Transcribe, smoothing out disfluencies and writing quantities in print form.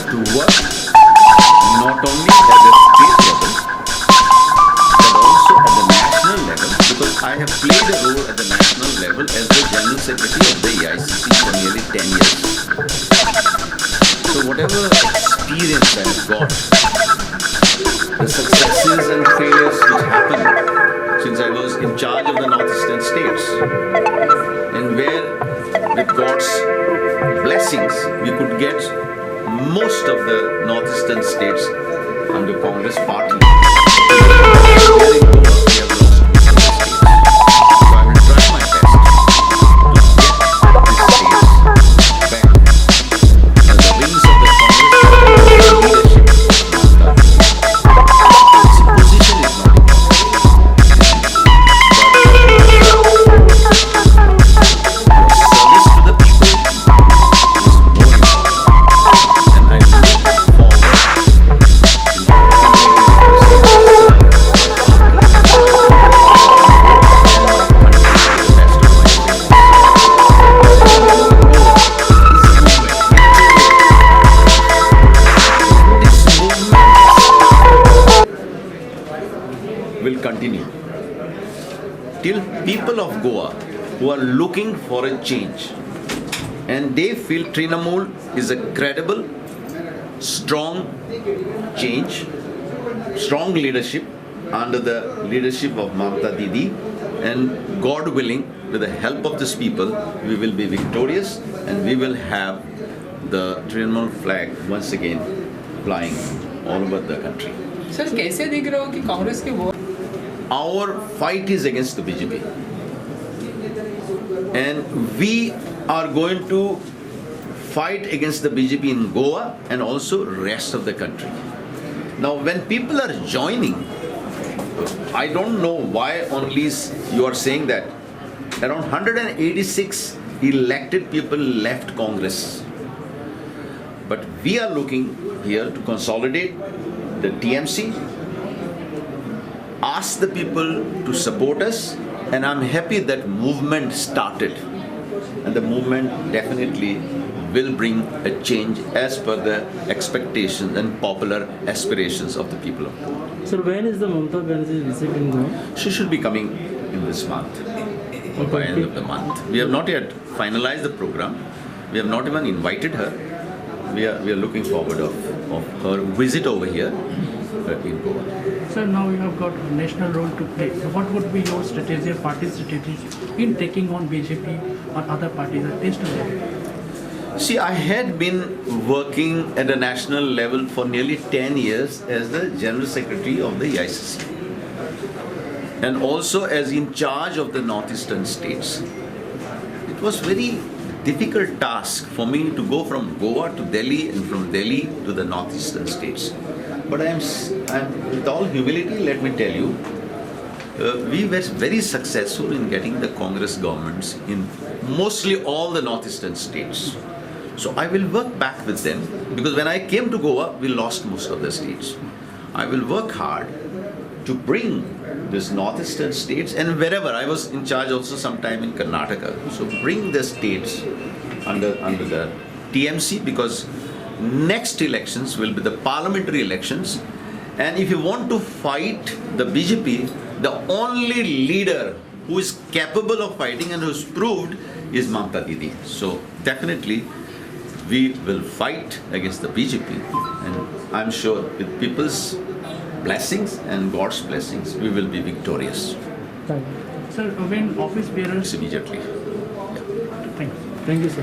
to work not only at the state level but also at the national level, because I have played a role at the national level as the General Secretary of the AICC for nearly 10 years. So whatever experience I have got, the successes and failures which happened since I was in charge of the northeastern states, and where with God's blessings we could get most of the northeastern states under Congress party. Will continue till people of Goa who are looking for a change and they feel Trinamool is a credible, strong change, strong leadership under the leadership of Mamta Didi, and God willing, with the help of these people, we will be victorious and we will have the Trinamool flag once again flying all over the country. Sir कैसे देख रहे हो कि कांग्रेस के वो Our fight is against the BJP, and we are going to fight against the BJP in Goa and also rest of the country. Now when people are joining, I don't know why only you are saying that around 186 elected people left Congress, but we are looking here to consolidate the TMC, ask the people to support us, and I'm happy that movement started, and the movement definitely will bring a change as per the expectations and popular aspirations of the people of Goa. Sir, when is the Mamata Banerjee visit in Goa? She should be coming in this month, or by end of the month. We have not yet finalized the program. We have not even invited her. We are looking forward of her visit over here in Goa. Sir, now you have got a national role to play. So what would be your strategy, or party strategy in taking on BJP or other parties at least? See, I had been working at a national level for nearly 10 years as the General Secretary of the AICC, and also as in charge of the northeastern states. It was very difficult task for me to go from Goa to Delhi and from Delhi to the northeastern states. But I'm with all humility, let me tell you, we were very successful in getting the Congress governments in mostly all the northeastern states. So I will work back with them, because when I came to Goa, we lost most of the states. I will work hard to bring this northeastern states, and wherever I was in charge also sometime in Karnataka, so bring the states under the TMC, because next elections will be the parliamentary elections, and if you want to fight the BJP, the only leader who is capable of fighting and who is proved is Mamta Didi. So definitely we will fight against the BJP, and I'm sure with people's blessings and God's blessings we will be victorious. Sir, when office bearers... Immediately. Thank you. Thank you, sir.